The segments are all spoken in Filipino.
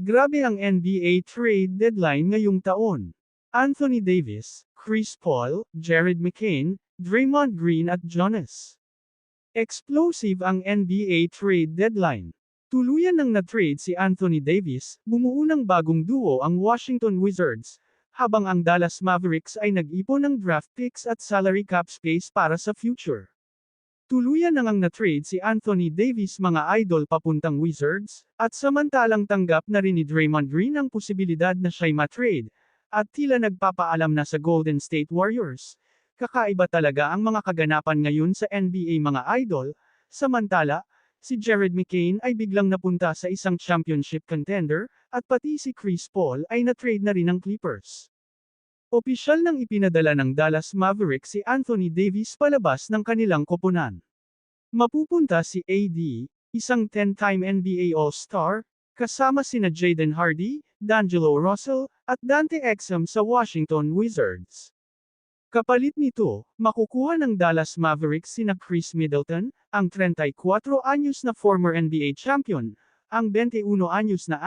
Grabe ang NBA trade deadline ngayong taon. Anthony Davis, Chris Paul, Jared McCain, Draymond Green at Jonas. Explosive ang NBA trade deadline. Tuluyan nang na-trade si Anthony Davis, bumuo ng bagong duo ang Washington Wizards, habang ang Dallas Mavericks ay nag-ipon ng draft picks at salary cap space para sa future. Tuluyan na ngang na-trade si Anthony Davis mga idol papuntang Wizards, at samantalang tanggap na rin ni Draymond Green ang posibilidad na siya'y ma-trade, at tila nagpapaalam na sa Golden State Warriors. Kakaiba talaga ang mga kaganapan ngayon sa NBA mga idol, samantala, si Jared McCain ay biglang napunta sa isang championship contender, at pati si Chris Paul ay na-trade na rin ng Clippers. Opisyal nang ipinadala ng Dallas Mavericks si Anthony Davis palabas ng kanilang koponan. Mapupunta si AD, isang 10-time NBA All-Star, kasama sina Jaden Hardy, D'Angelo Russell, at Dante Exum sa Washington Wizards. Kapalit nito, makukuha ng Dallas Mavericks sina Chris Middleton, ang 34 anyos na former NBA champion, ang 21 anyos na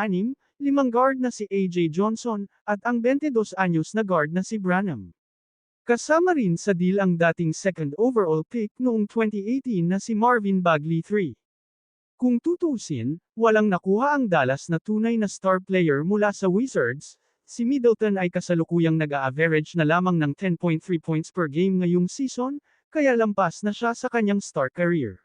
limang guard na si AJ Johnson, at ang 22 anyos na guard na si Branham. Kasama rin sa deal ang dating second overall pick noong 2018 na si Marvin Bagley III. Kung tutuusin, walang nakuha ang Dallas na tunay na star player mula sa Wizards, si Middleton ay kasalukuyang nag-a-average na lamang ng 10.3 points per game ngayong season, kaya lampas na siya sa kanyang star career.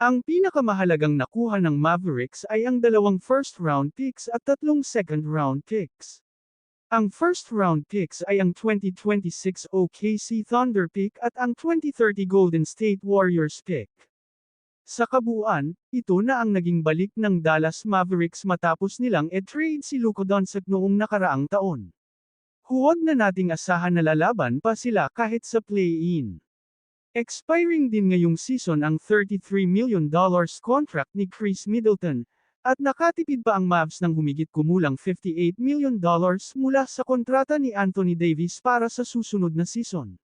Ang pinakamahalagang nakuha ng Mavericks ay ang 2 first-round picks at 3 second-round picks. Ang first-round picks ay ang 2026 OKC Thunder pick at ang 2030 Golden State Warriors pick. Sa kabuuan, ito na ang naging balik ng Dallas Mavericks matapos nilang e-trade si Luka Doncic noong nakaraang taon. Huwag na nating asahan na lalaban pa sila kahit sa play-in. Expiring din ngayong season ang $33 million contract ni Chris Middleton, at nakatipid pa ang Mavs ng humigit kumulang $58 million mula sa kontrata ni Anthony Davis para sa susunod na season.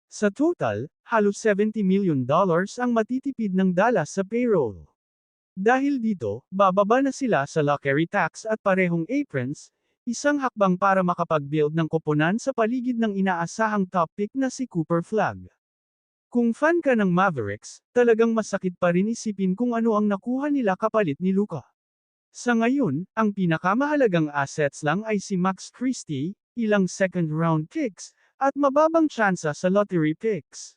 Sa total, halos $70 million ang matitipid ng Dallas sa payroll. Dahil dito, bababa na sila sa luxury tax at parehong aprons, isang hakbang para makapag-build ng koponan sa paligid ng inaasahang top pick na si Cooper Flagg. Kung fan ka ng Mavericks, talagang masakit pa rin isipin kung ano ang nakuha nila kapalit ni Luka. Sa ngayon, ang pinakamahalagang assets lang ay si Max Christie, ilang second-round picks, at mababang tsansa sa lottery picks.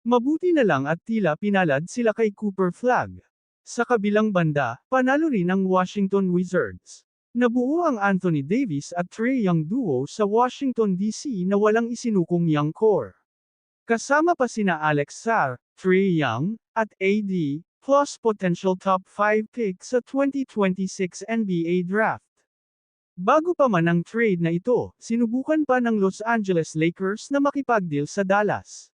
Mabuti na lang at tila pinalad sila kay Cooper Flagg. Sa kabilang banda, panalo rin ang Washington Wizards. Nabuo ang Anthony Davis at Trae Young duo sa Washington DC na walang isinukong young core. Kasama pa sina Alex Sarr, Trae Young, at AD, plus potential top 5 pick sa 2026 NBA Draft. Bago pa man ang trade na ito, sinubukan pa ng Los Angeles Lakers na makipag-deal sa Dallas.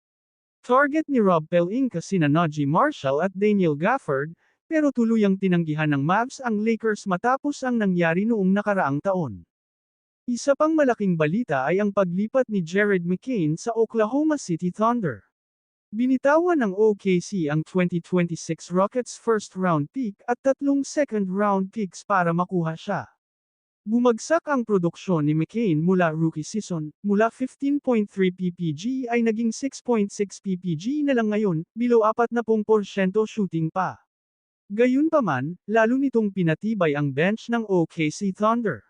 Target ni Rob Pelinka sina Najee Marshall at Daniel Gafford, pero tuluyang tinanggihan ng Mavs ang Lakers matapos ang nangyari noong nakaraang taon. Isa pang malaking balita ay ang paglipat ni Jared McCain sa Oklahoma City Thunder. Binitawan ng OKC ang 2026 Rockets first-round pick at 3 second-round picks para makuha siya. Bumagsak ang produksyon ni McCain mula rookie season, mula 15.3 ppg ay naging 6.6 ppg na lang ngayon, below 40% shooting pa. Gayunpaman, lalo nitong pinatibay ang bench ng OKC Thunder.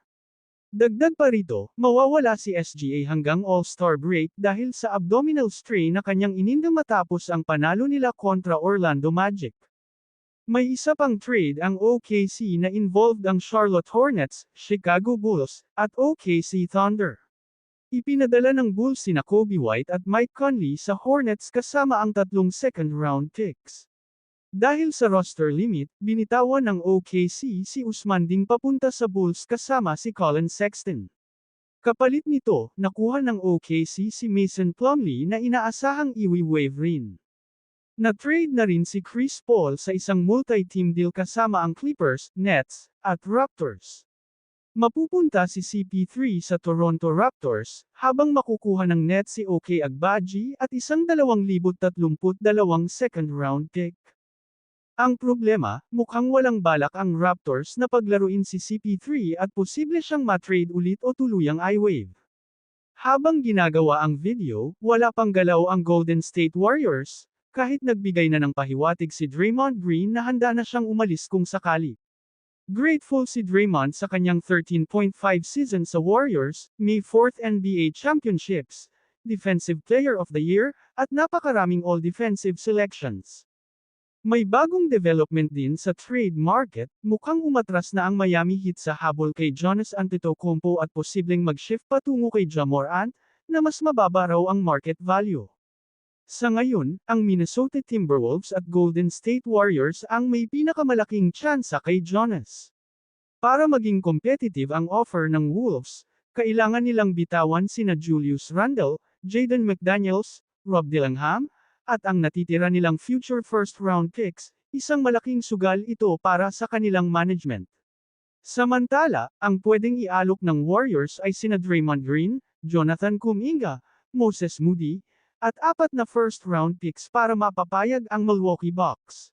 Dagdag pa rito, mawawala si SGA hanggang All-Star break dahil sa abdominal strain na kanyang ininda matapos ang panalo nila kontra Orlando Magic. May isa pang trade ang OKC na involved ang Charlotte Hornets, Chicago Bulls, at OKC Thunder. Ipinadala ng Bulls sina Kobe White at Mike Conley sa Hornets kasama ang 3 second-round picks. Dahil sa roster limit, binitawan ng OKC si Usman Ding papunta sa Bulls kasama si Colin Sexton. Kapalit nito, nakuha ng OKC si Mason Plumlee na inaasahang iwi-waive rin. Na-trade na rin si Chris Paul sa isang multi-team deal kasama ang Clippers, Nets, at Raptors. Mapupunta si CP3 sa Toronto Raptors, habang makukuha ng Nets si OK Agbaji at isang 2032 second-round pick. Ang problema, mukhang walang balak ang Raptors na paglaruin si CP3 at posible siyang matrade ulit o tuluyang i-wave. Habang ginagawa ang video, wala pang galaw ang Golden State Warriors, kahit nagbigay na ng pahiwatig si Draymond Green na handa na siyang umalis kung sakali. Grateful si Draymond sa kanyang 13.5 season sa Warriors, May 4th NBA Championships, Defensive Player of the Year, at napakaraming all-defensive selections. May bagong development din sa trade market, mukhang umatras na ang Miami Heat sa habol kay Giannis Antetokounmpo at posibleng mag-shift patungo kay Ja Morant, na mas mababa raw ang market value. Sa ngayon, ang Minnesota Timberwolves at Golden State Warriors ang may pinakamalaking tsansa kay Giannis. Para maging competitive ang offer ng Wolves, kailangan nilang bitawan sina Julius Randle, Jaden McDaniels, Rob Dillingham, at ang natitira nilang future first-round picks, isang malaking sugal ito para sa kanilang management. Samantala, ang pwedeng ialok ng Warriors ay sina Draymond Green, Jonathan Kuminga, Moses Moody, at 4 na first-round picks para mapapayag ang Milwaukee Bucks.